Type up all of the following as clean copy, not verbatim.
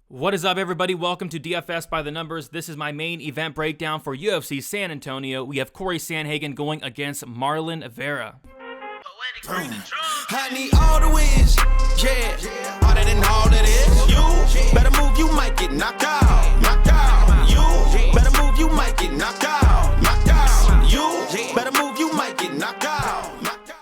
What is up, everybody? Welcome to DFS by the Numbers. This is my main event breakdown for UFC San Antonio. We have Cory Sandhagen going against Marlon Vera. I need all the wins, yeah. Harder than all that is. You better move, you might get knocked out. Knocked out. You better move, you might get knocked out. Knocked out. You better move, you might get knocked out. Knocked out.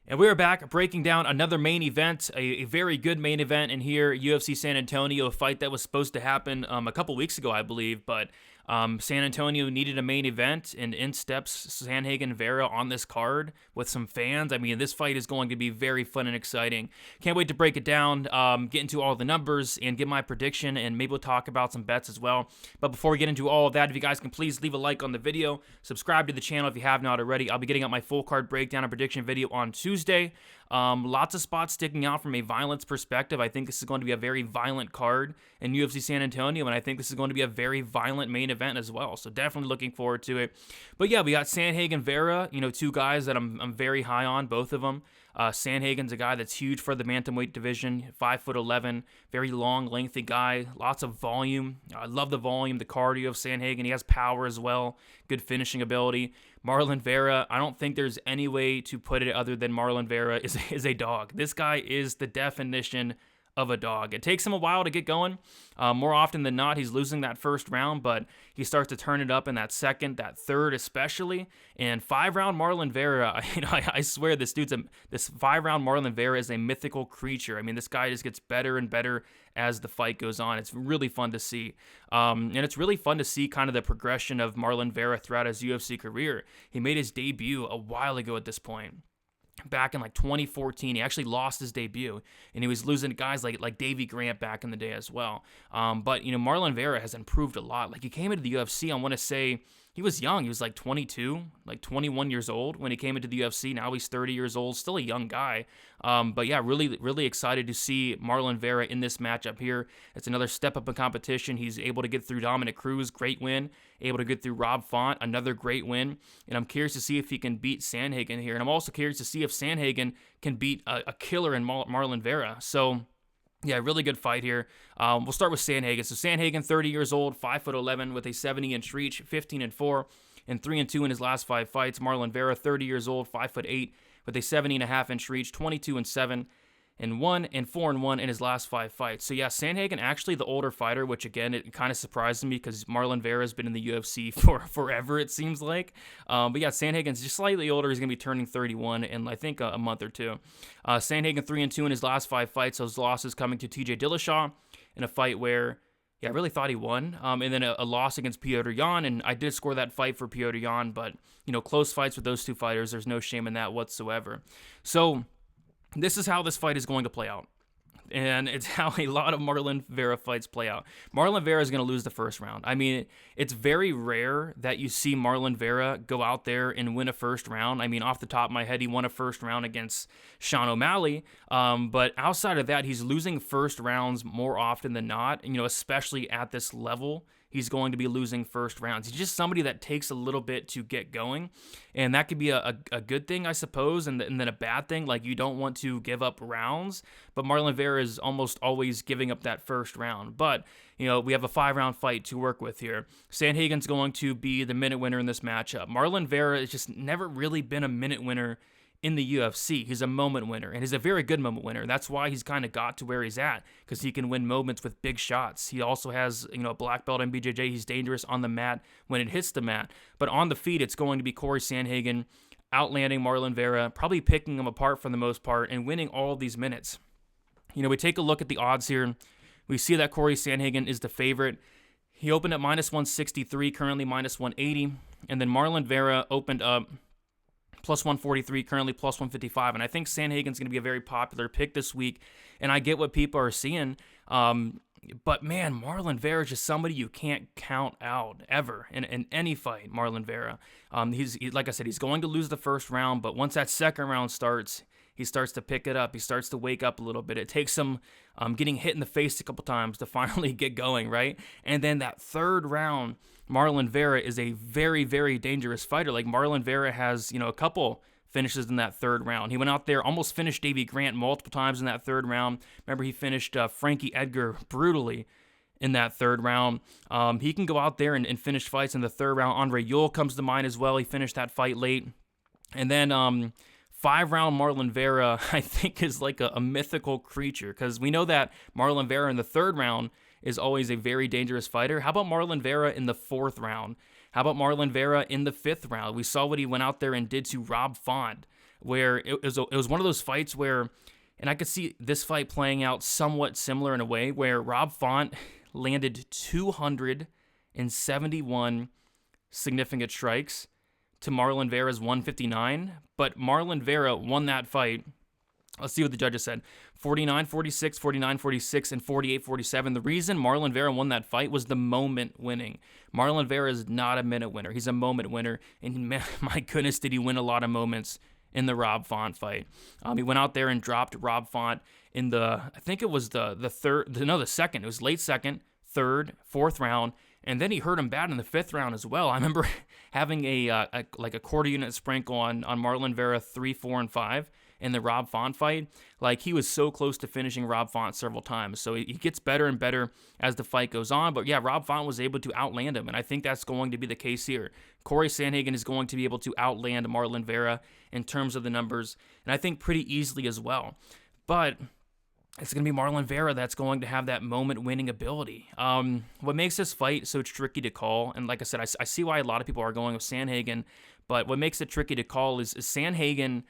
And we're back breaking down another main event, a very good main event in here, UFC San Antonio, a fight that was supposed to happen a couple weeks ago, I believe, but San Antonio needed a main event, and in steps Sandhagen Vera on this card with some fans. I mean, this fight is going to be very fun and exciting. Can't wait to break it down, get into all the numbers, and give my prediction, and maybe we'll talk about some bets as well. But before we get into all of that, if you guys can please leave a like on the video, subscribe to the channel if you have not already. I'll be getting out my full card breakdown and prediction video on Tuesday. Lots of spots sticking out from a violence perspective. I think this is going to be a very violent card in UFC San Antonio, and I think this is going to be a very violent main event as well. So definitely looking forward to it. But yeah, we got Sandhagen Vera, two guys that I'm very high on, both of them. Sandhagen's a guy that's huge for the bantamweight division, 5'11", very long, lengthy guy, lots of volume. I love the volume, the cardio of Sandhagen. He has power as well, good finishing ability. Marlon Vera, I don't think there's any way to put it other than Marlon Vera is a dog. This guy is the definition of a dog. It takes him a while to get going. More often than not, he's losing that first round, but he starts to turn it up in that second, that third especially. And 5-round Marlon Vera, I swear this 5-round Marlon Vera is a mythical creature. I mean, this guy just gets better and better as the fight goes on. It's really fun to see. And it's really fun to see kind of the progression of Marlon Vera throughout his UFC career. He made his debut a while ago at this point. Back in like 2014, he actually lost his debut, and he was losing to guys like Davey Grant back in the day as well. But Marlon Vera has improved a lot. Like, he came into the UFC, I want to say he was young. He was like 22, like 21 years old when he came into the UFC. Now he's 30 years old, still a young guy. But yeah, really, really excited to see Marlon Vera in this matchup here. It's another step up in competition. He's able to get through Dominic Cruz, great win. Able to get through Rob Font, another great win. And I'm curious to see if he can beat Sandhagen here. And I'm also curious to see if Sandhagen can beat a killer in Marlon Vera. So yeah, really good fight here. We'll start with Sandhagen. So Sandhagen, 30 years old, 5'11", with a 70-inch reach, 15-4, and 3-2 in his last 5 fights. Marlon Vera, 30 years old, 5'8", with a 70.5-inch reach, 22-7, and 4-1 in his last 5 fights. So yeah, Sandhagen actually the older fighter, which again, it kind of surprised me because Marlon Vera has been in the UFC for forever, it seems like. But yeah, Sandhagen's just slightly older. He's going to be turning 31 in, I think, a month or two. Sandhagen 3-2 in his last 5 fights. Those losses coming to TJ Dillashaw in a fight where, yeah, I really thought he won. And then a loss against Petr Yan, and I did score that fight for Petr Yan, but, close fights with those two fighters, there's no shame in that whatsoever. So this is how this fight is going to play out. And it's how a lot of Marlon Vera fights play out. Marlon Vera is going to lose the first round. I mean, it's very rare that you see Marlon Vera go out there and win a first round. I mean, off the top of my head, he won a first round against Sean O'Malley. But outside of that, he's losing first rounds more often than not. Especially at this level, he's going to be losing first rounds. He's just somebody that takes a little bit to get going, and that could be a good thing, I suppose, and then a bad thing. Like, you don't want to give up rounds, but Marlon Vera is almost always giving up that first round. But, we have a 5-round fight to work with here. Sandhagen's going to be the minute winner in this matchup. Marlon Vera has just never really been a minute winner in the UFC. He's a moment winner, and he's a very good moment winner. That's why he's kind of got to where he's at, because he can win moments with big shots. He also has, a black belt in BJJ. He's dangerous on the mat when it hits the mat. But on the feet, it's going to be Cory Sandhagen outlanding Marlon Vera, probably picking him apart for the most part, and winning all of these minutes. We take a look at the odds here. We see that Cory Sandhagen is the favorite. He opened at -163, currently -180, and then Marlon Vera opened up plus 143, currently plus 155. And I think Sandhagen's going to be a very popular pick this week. And I get what people are seeing. But man, Marlon Vera is just somebody you can't count out ever in any fight, Marlon Vera. Like I said, he's going to lose the first round, but once that second round starts, he starts to pick it up. He starts to wake up a little bit. It takes him getting hit in the face a couple times to finally get going, right? And then that third round, Marlon Vera is a very, very dangerous fighter. Like, Marlon Vera has, a couple finishes in that third round. He went out there, almost finished Davey Grant multiple times in that third round. Remember, he finished Frankie Edgar brutally in that third round. He can go out there and finish fights in the third round. Andre Ewell comes to mind as well. He finished that fight late. And then 5-round Marlon Vera, I think, is like a mythical creature, because we know that Marlon Vera in the third round is always a very dangerous fighter. How about Marlon Vera in the fourth round? How about Marlon Vera in the fifth round? We saw what he went out there and did to Rob Font, where it was one of those fights where, and I could see this fight playing out somewhat similar in a way, where Rob Font landed 271 significant strikes to Marlon Vera's 159, but Marlon Vera won that fight. Let's see what the judges said. 49-46, 49-46, and 48-47. The reason Marlon Vera won that fight was the moment winning. Marlon Vera is not a minute winner. He's a moment winner, and my goodness, did he win a lot of moments in the Rob Font fight. He went out there and dropped Rob Font in the, I think it was the second. It was late second, third, fourth round, and then he hurt him bad in the fifth round as well. I remember having a quarter unit sprinkle on Marlon Vera 3, 4, and 5 in the Rob Font fight. Like, he was so close to finishing Rob Font several times. So he gets better and better as the fight goes on. But yeah, Rob Font was able to outland him, and I think that's going to be the case here. Cory Sandhagen is going to be able to outland Marlon Vera in terms of the numbers, and I think pretty easily as well. But it's going to be Marlon Vera that's going to have that moment-winning ability. What makes this fight so tricky to call, and like I said, I see why a lot of people are going with Sandhagen, but what makes it tricky to call is Sandhagen.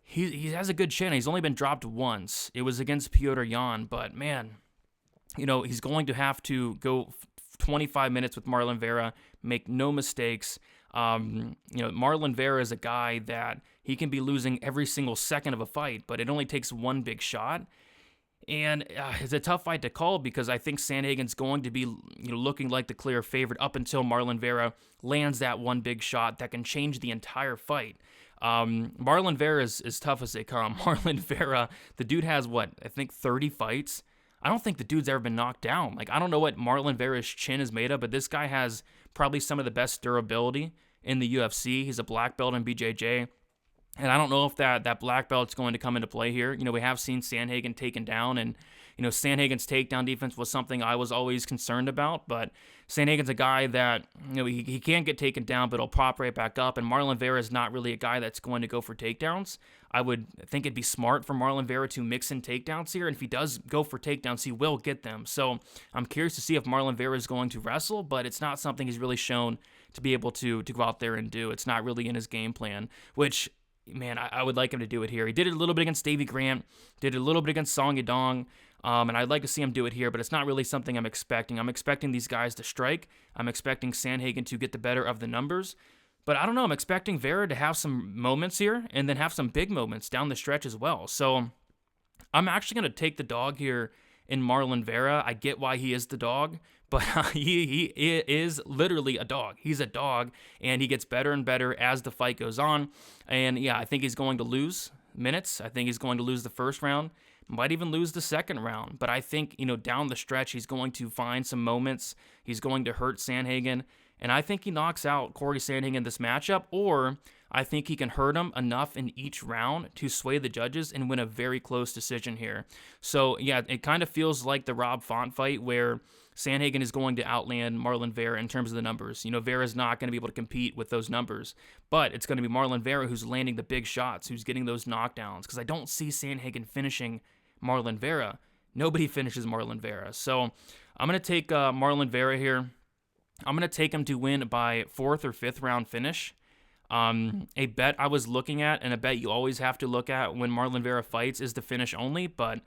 He has a good chin. He's only been dropped once. It was against Petr Yan, but man, he's going to have to go 25 minutes with Marlon Vera, make no mistakes. Marlon Vera is a guy that he can be losing every single second of a fight, but it only takes one big shot. And it's a tough fight to call, because I think Sandhagen's going to be looking like the clear favorite up until Marlon Vera lands that one big shot that can change the entire fight. Marlon Vera is tough as they come. Marlon Vera, the dude has, I think 30 fights. I don't think the dude's ever been knocked down. Like, I don't know what Marlon Vera's chin is made of, but this guy has probably some of the best durability in the UFC. He's a black belt in BJJ. And I don't know if that black belt's going to come into play here. We have seen Sandhagen taken down, and Sandhagen's takedown defense was something I was always concerned about. But Sandhagen's a guy that he can't get taken down, but he'll pop right back up. And Marlon Vera is not really a guy that's going to go for takedowns. I would think it'd be smart for Marlon Vera to mix in takedowns here, and if he does go for takedowns, he will get them. So I'm curious to see if Marlon Vera is going to wrestle, but it's not something he's really shown to be able to go out there and do. It's not really in his game plan, which, man, I would like him to do it here. He did it a little bit against Davey Grant, did it a little bit against Song Yadong, and I'd like to see him do it here, but it's not really something I'm expecting. I'm expecting these guys to strike. I'm expecting Sandhagen to get the better of the numbers, but I don't know. I'm expecting Vera to have some moments here and then have some big moments down the stretch as well. So I'm actually going to take the dog here in Marlon Vera. I get why he is the dog, but he is literally a dog. He's a dog, and he gets better and better as the fight goes on. And yeah, I think he's going to lose minutes. I think he's going to lose the first round, might even lose the second round. But I think, down the stretch, he's going to find some moments. He's going to hurt Sandhagen, and I think he knocks out Cory Sandhagen in this matchup, or I think he can hurt him enough in each round to sway the judges and win a very close decision here. So yeah, it kind of feels like the Rob Font fight, where Sandhagen is going to outland Marlon Vera in terms of the numbers. Vera's not going to be able to compete with those numbers, but it's going to be Marlon Vera who's landing the big shots, who's getting those knockdowns, because I don't see Sandhagen finishing Marlon Vera. Nobody finishes Marlon Vera. So I'm going to take Marlon Vera here. I'm going to take him to win by fourth or fifth round finish. A bet I was looking at, and a bet you always have to look at when Marlon Vera fights, is the finish only, but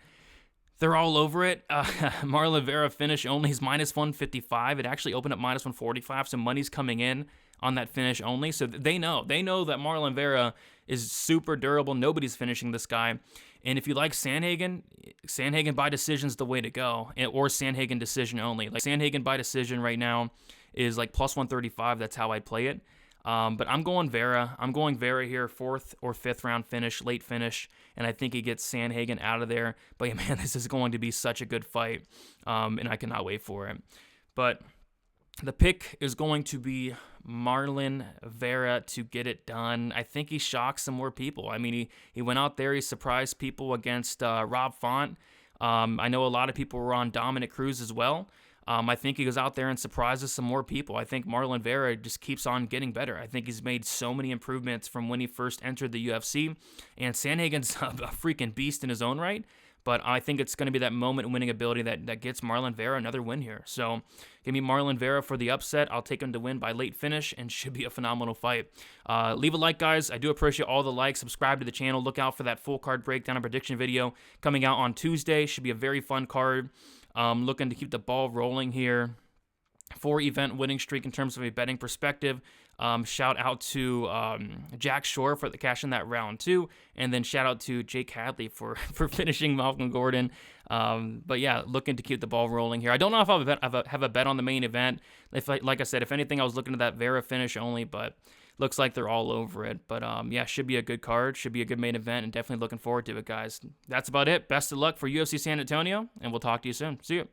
they're all over it. Marlon Vera finish only is minus 155. It actually opened up minus 145, so money's coming in on that finish only. So they know that Marlon Vera is super durable. Nobody's finishing this guy. And if you like Sandhagen by decision is the way to go, or Sandhagen decision only. Like, Sandhagen by decision right now is like plus 135. That's how I'd play it. But I'm going Vera. I'm going Vera here, fourth or fifth round finish, late finish, and I think he gets Sandhagen out of there. But yeah, man, this is going to be such a good fight, and I cannot wait for it. But the pick is going to be Marlon Vera to get it done. I think he shocked some more people. I mean, he went out there, he surprised people against Rob Font. I know a lot of people were on Dominic Cruz as well. I think he goes out there and surprises some more people. I think Marlon Vera just keeps on getting better. I think he's made so many improvements from when he first entered the UFC, and Sandhagen's a freaking beast in his own right. But I think it's going to be that moment-winning ability that gets Marlon Vera another win here. So give me Marlon Vera for the upset. I'll take him to win by late finish, and should be a phenomenal fight. Leave a like, guys. I do appreciate all the likes. Subscribe to the channel. Look out for that full card breakdown and prediction video coming out on Tuesday. Should be a very fun card. Looking to keep the ball rolling here. 4-event winning streak in terms of a betting perspective. Shout out to Jack Shore for the cash in that round 2, and then shout out to Jake Hadley for finishing Malcolm Gordon. But yeah, looking to keep the ball rolling here. I don't know if I'll have a bet on the main event. Like I said, if anything, I was looking at that Vera finish only, but looks like they're all over it. But yeah, should be a good card, should be a good main event, and definitely looking forward to it, guys. That's about it. Best of luck for UFC San Antonio, and we'll talk to you soon. See you.